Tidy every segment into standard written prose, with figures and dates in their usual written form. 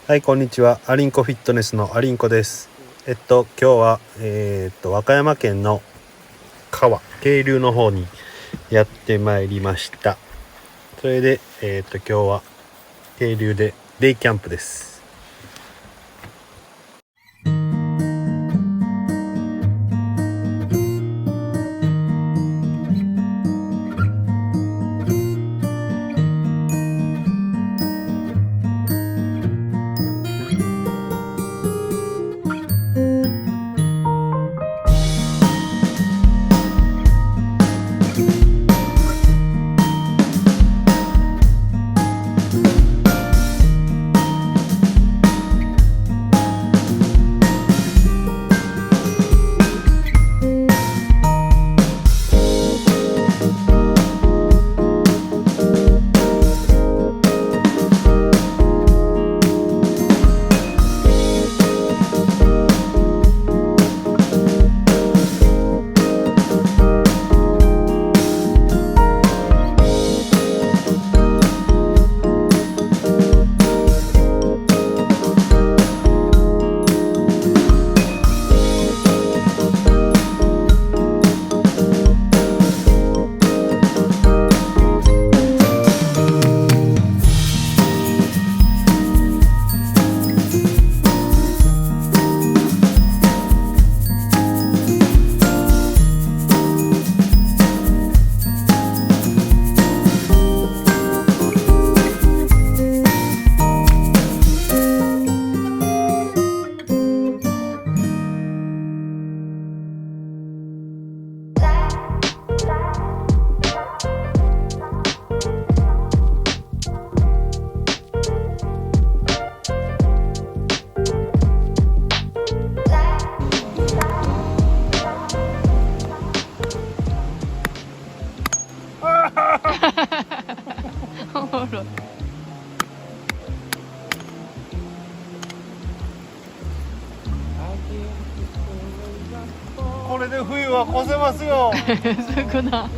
はい、こんにちは。アリンコフィットネスのアリンコです。今日は、和歌山県の渓流の方にやってまいりました。それで、今日は渓流でデイキャンプです。おもろい。これで冬は越せますよ。少な。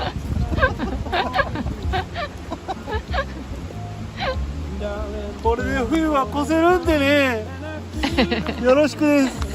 これで冬は越せるんでね。よろしくです。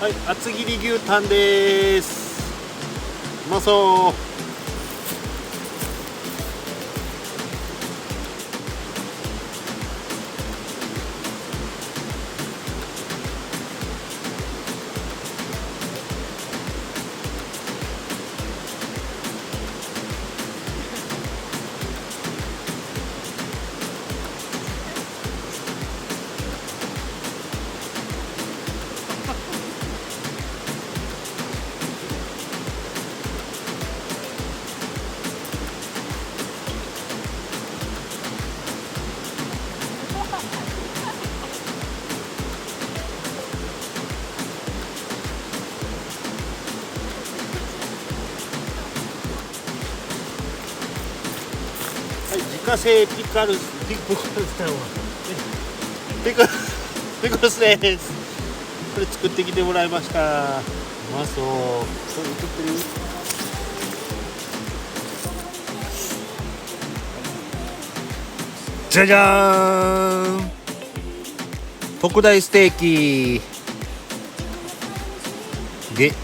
はい、厚切り牛タンです。うまそう。はい、自家製ピクルスです。これ作ってきてもらいました。うまそう。これ映ってる？じゃじゃーん。特大ステーキで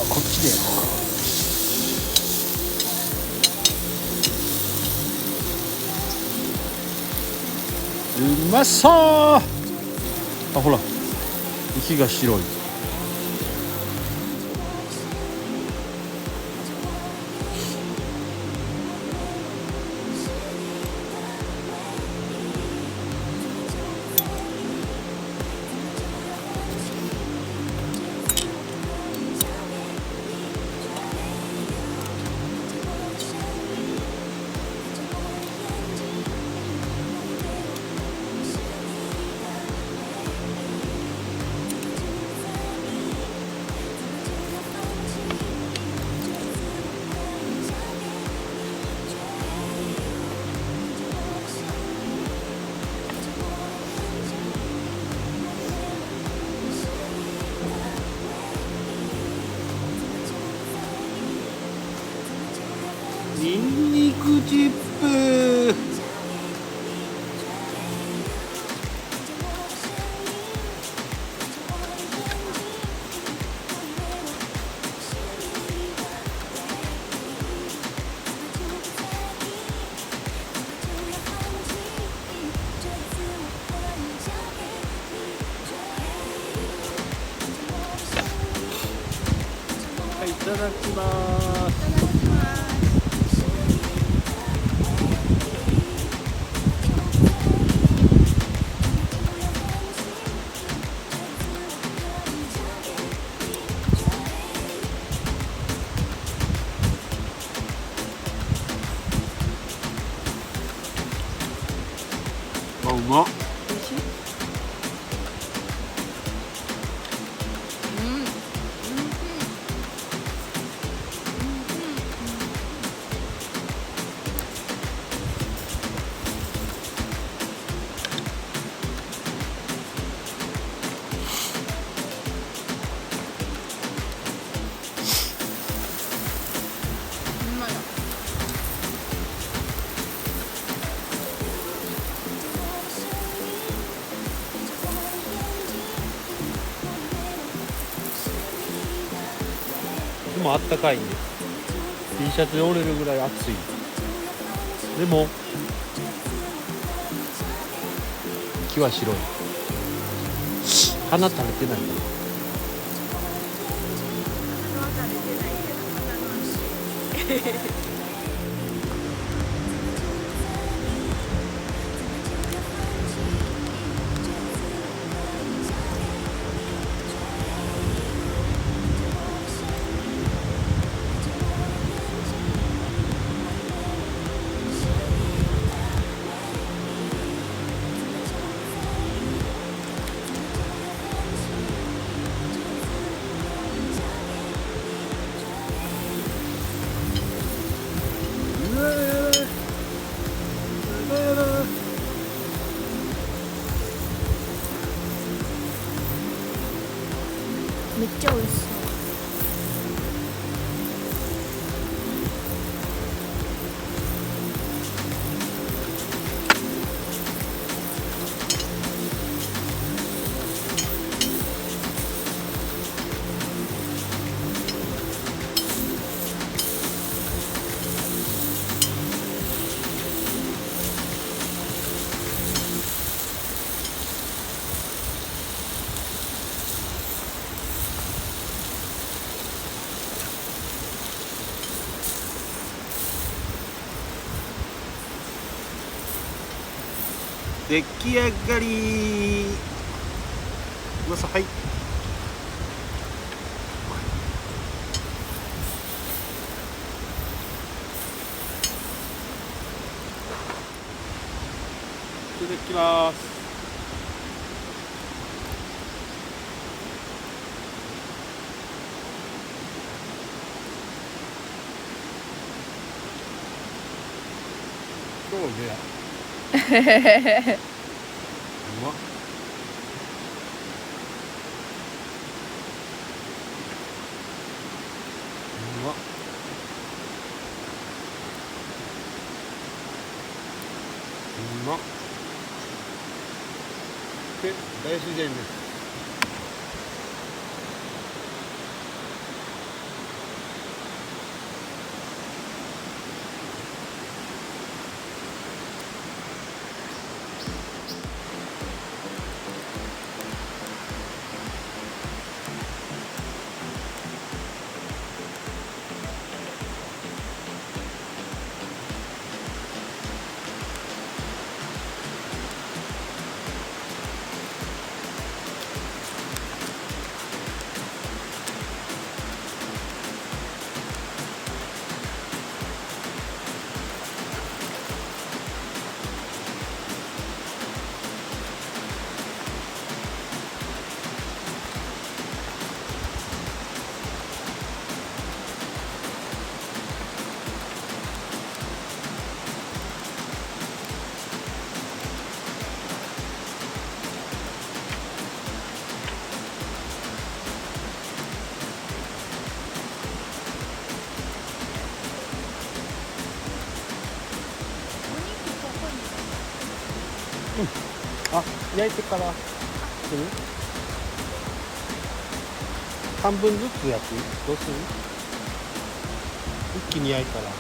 こっちでやろう。うまそう。あ、ほら息が白い。ニンニクチップ。はい、いただきます。あ、うまっ。美味しい？うん。うん。うまいな。でもあったかいんです。T シャツで折れるぐらい暑い。でも木は白い。花垂れてないから。めっちゃ美味しそう。出来上がり。うまそう。はい。いただきます。そうね。うまっ。うまっ。うまっ。で、大自然です。あ、焼いてからする？半分ずつ焼く？どうする？一気に焼いたらね。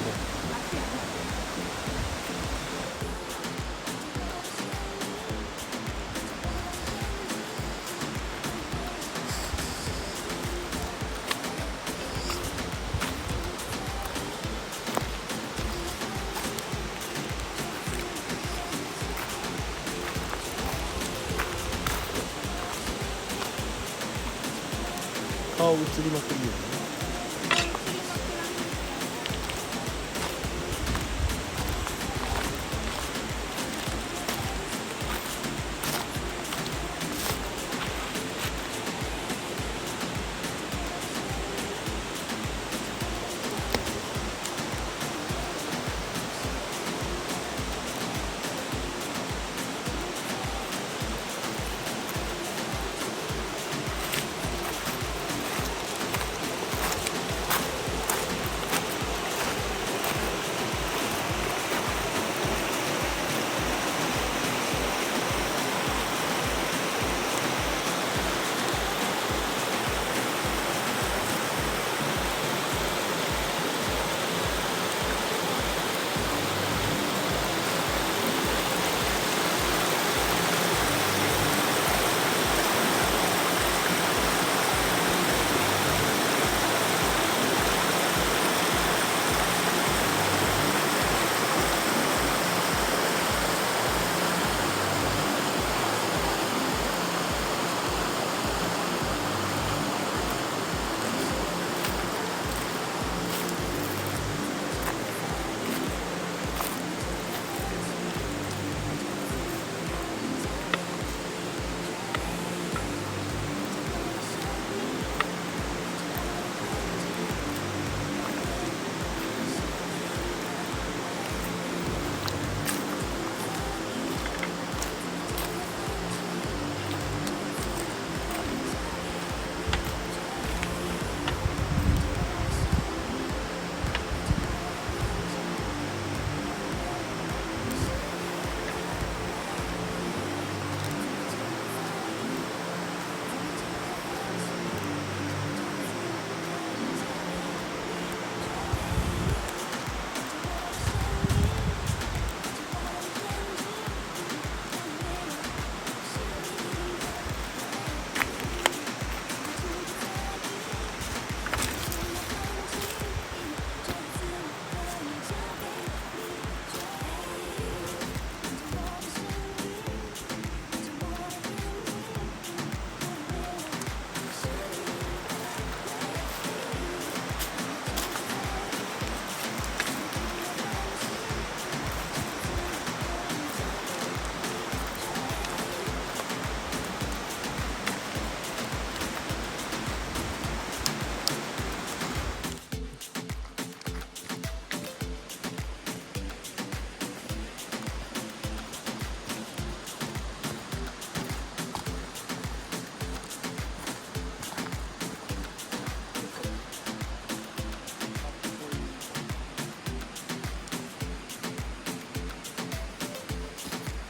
顔映りまくるよね。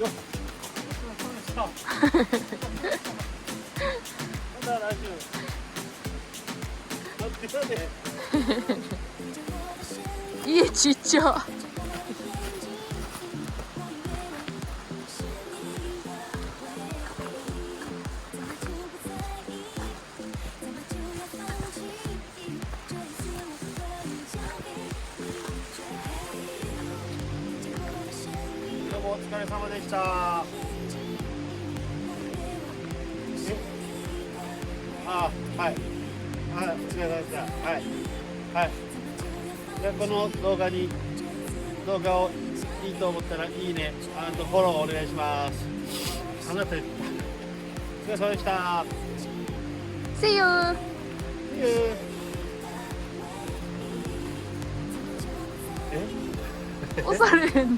よっ、まだ来週。待ってよね。家ちっちゃ。どうもお疲れ様でした。あ、はい。はい、お疲れ様でした。はい。はい。じゃあこの動画をいいと思ったらいいね、フォローお願いします。あなた言った。お疲れ様でした。See you! See you. え？押されへん。